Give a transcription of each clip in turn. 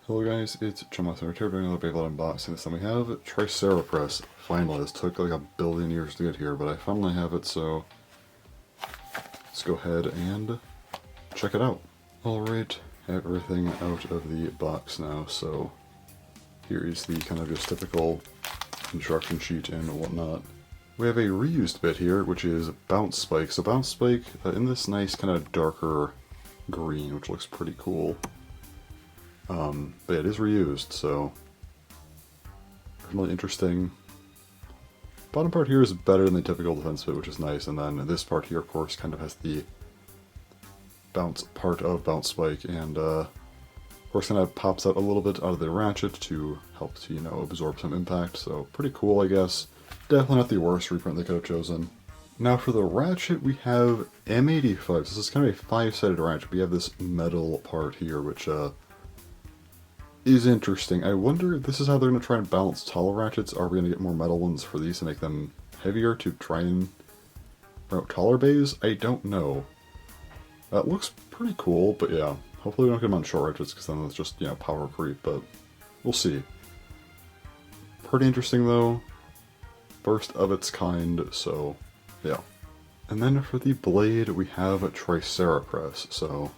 Hello guys, it's Chummaster here doing another Beyblade unboxing. This time we have TriceraPress. Finally, this took like a billion years to get here, but I finally have it, so let's go ahead and check it out. Alright, everything out of the box now, so here is the kind of just typical instruction sheet and whatnot. We have a reused bit here, which is Bounce Spike. So Bounce Spike in this nice kind of darker green, which looks pretty cool. But it is reused, so really interesting. Bottom part here is better than the typical defense bit, which is nice, and then this part here, of course, kind of has the bounce part of Bounce Spike, and of course kind of pops out a little bit out of the Ratchet to help to, you know, absorb some impact, so pretty cool, I guess. Definitely not the worst reprint they could have chosen. Now for the Ratchet, we have M-85. So this is kind of a 5-sided Ratchet. We have this metal part here, which is interesting. I wonder if this is how they're going to try and balance taller Ratchets. Are we going to get more metal ones for these to make them heavier to try and promote taller bays? I don't know. That looks pretty cool, but yeah. Hopefully we don't get them on short Ratchets, because then it's just, you know, power creep, but we'll see. Pretty interesting though. First of its kind, so yeah. And then for the blade, we have TriceraPress. So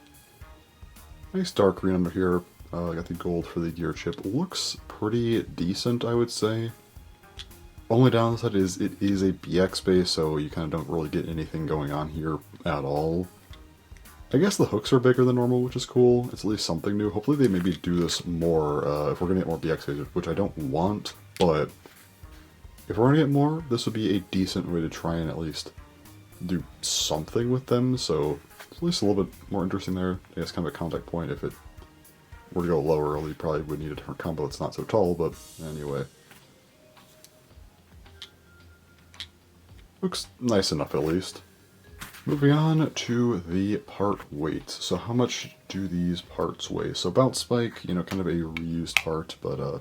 nice dark green under here. I got the gold for the gear chip. Looks pretty decent, I would say. Only downside is it is a BX base, so you kind of don't really get anything going on here at all. I guess the hooks are bigger than normal, which is cool. It's at least something new. Hopefully they maybe do this more if we're going to get more BX bases, which I don't want, but if we're going to get more, this would be a decent way to try and at least do something with them, so it's at least a little bit more interesting there. I guess kind of a contact point. If it were to go lower, you probably would need a different combo that's not so tall, but anyway. Looks nice enough at least. Moving on to the part weights. So how much do these parts weigh? So Bounce Spike, you know, kind of a reused part, but yeah,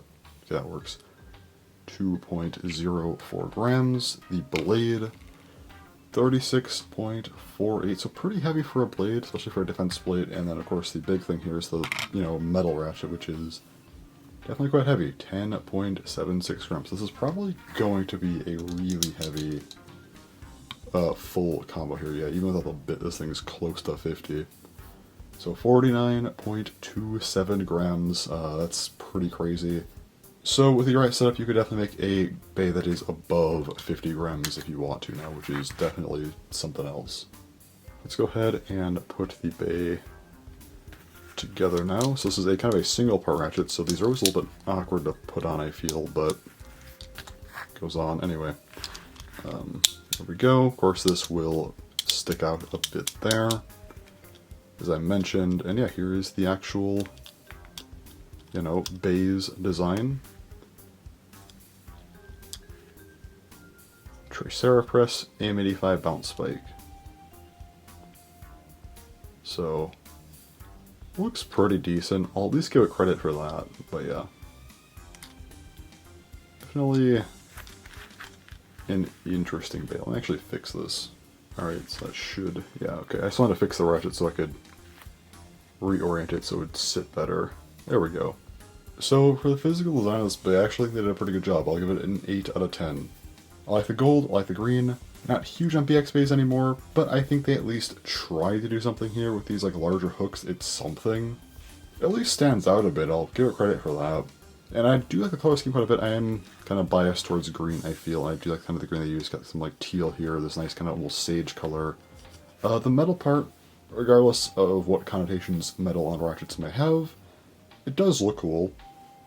that works. 2.04 grams. The blade, 36.48, so pretty heavy for a blade, especially for a defense blade. And then of course the big thing here is the, you know, metal Ratchet, which is definitely quite heavy, 10.76 grams. This is probably going to be a really heavy full combo here. Yeah, even without the bit, this thing is close to 50. So 49.27 grams, that's pretty crazy. So with the right setup, you could definitely make a bay that is above 50 grams if you want to now, which is definitely something else. Let's go ahead and put the bay together now. So this is a kind of a single part Ratchet, so these are always a little bit awkward to put on, I feel, but it goes on anyway. There we go. Of course, this will stick out a bit there, as I mentioned. And yeah, here is the actual, you know, bay's design. TriceraPress M-85 Bound Spike. So, looks pretty decent. I'll at least give it credit for that, but yeah. Definitely an interesting bay. Let me actually fix this. Alright, so that should, yeah, okay. I just wanted to fix the Ratchet so I could reorient it so it would sit better. There we go. So for the physical design of this bay, I actually think they did a pretty good job. I'll give it an 8 out of 10. I like the gold, I like the green. Not huge on BX bays anymore, but I think they at least try to do something here with these like larger hooks. It's something. It at least stands out a bit. I'll give it credit for that. And I do like the color scheme quite a bit. I am kind of biased towards green, I feel. I do like kind of the green they use. Got some like teal here, this nice kind of almost sage color. The metal part, regardless of what connotations metal on Ratchets may have, it does look cool.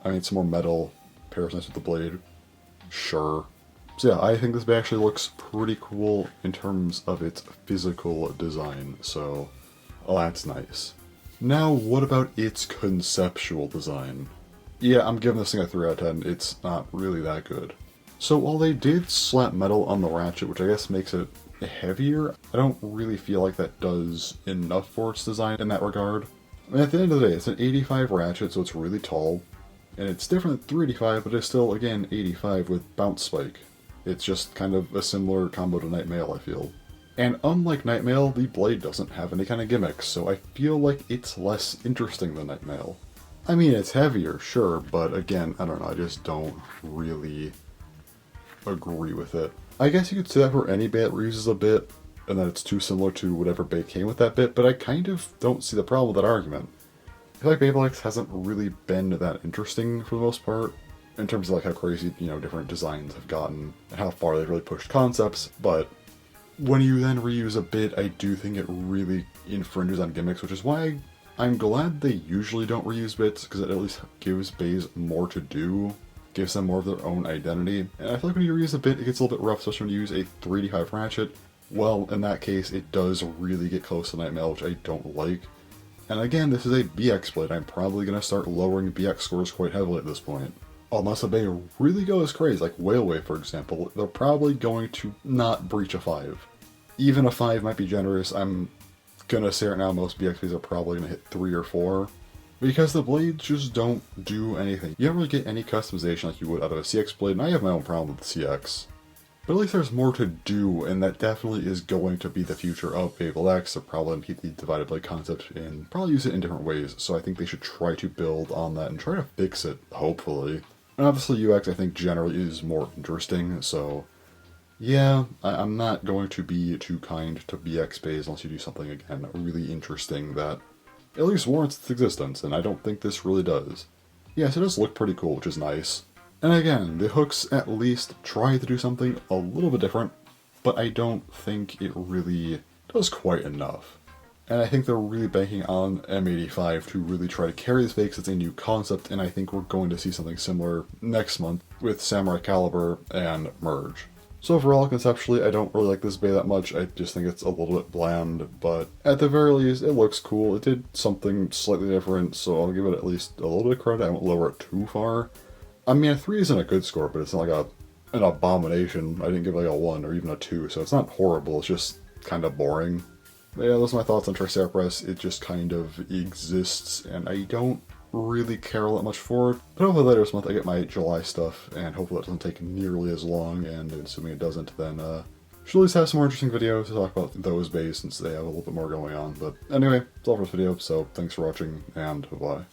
I mean, some more metal pairs nice with the blade. Sure. So yeah, I think this bay actually looks pretty cool in terms of its physical design. So, that's nice. Now, what about its conceptual design? Yeah, I'm giving this thing a 3 out of 10. It's not really that good. So while they did slap metal on the Ratchet, which I guess makes it heavier, I don't really feel like that does enough for its design in that regard. I mean, at the end of the day, it's an 85 Ratchet, so it's really tall. And it's different than 385, but it's still, again, 85 with Bounce Spike. It's just kind of a similar combo to Nightmail, I feel. And unlike Nightmail, the blade doesn't have any kind of gimmicks, so I feel like it's less interesting than Nightmail. I mean, it's heavier, sure, but again, I don't know, I just don't really agree with it. I guess you could say that for any bit that reuses a bit, and that it's too similar to whatever bit came with that bit, but I kind of don't see the problem with that argument. I feel like Beyblade X hasn't really been that interesting for the most part, in terms of like how crazy, different designs have gotten, and how far they've really pushed concepts, but when you then reuse a bit, I do think it really infringes on gimmicks, which is why I'm glad they usually don't reuse bits, because it at least gives bays more to do, gives them more of their own identity. And I feel like when you reuse a bit, it gets a little bit rough, especially when you use a 3D5 Ratchet. Well, in that case, it does really get close to Nightmare, which I don't like. And again, this is a BX blade. I'm probably going to start lowering BX scores quite heavily at this point. Unless a bay really goes crazy, like Whaleway for example, they're probably going to not breach a 5. Even a 5 might be generous. I'm gonna say right now most BX bays are probably gonna hit 3 or 4. Because the blades just don't do anything. You don't really get any customization like you would out of a CX blade, and I have my own problem with the CX. But at least there's more to do, and that definitely is going to be the future of Beyblade X. They're probably going to keep the divided blade concept and probably use it in different ways, so I think they should try to build on that and try to fix it, hopefully. And obviously UX I think generally is more interesting, so yeah, I'm not going to be too kind to BX bays unless you do something, again, really interesting that at least warrants its existence, and I don't think this really does. Yes, it does look pretty cool, which is nice. And again, the hooks at least try to do something a little bit different, but I don't think it really does quite enough. And I think they're really banking on M-85 to really try to carry this bay because it's a new concept, and I think we're going to see something similar next month with Samurai Caliber and Merge. So overall, conceptually, I don't really like this bay that much. I just think it's a little bit bland, but at the very least, it looks cool. It did something slightly different, so I'll give it at least a little bit of credit. I won't lower it too far. I mean, a 3 isn't a good score, but it's not like an abomination. I didn't give it like a 1 or even a 2, so it's not horrible. It's just kind of boring. But yeah, those are my thoughts on TriceraPress. It just kind of exists, and I don't really care all that much for it. But hopefully later this month I get my July stuff, and hopefully that doesn't take nearly as long, and assuming it doesn't, then should at least have some more interesting videos to talk about those bays since they have a little bit more going on. But anyway, that's all for this video, so thanks for watching, and bye-bye.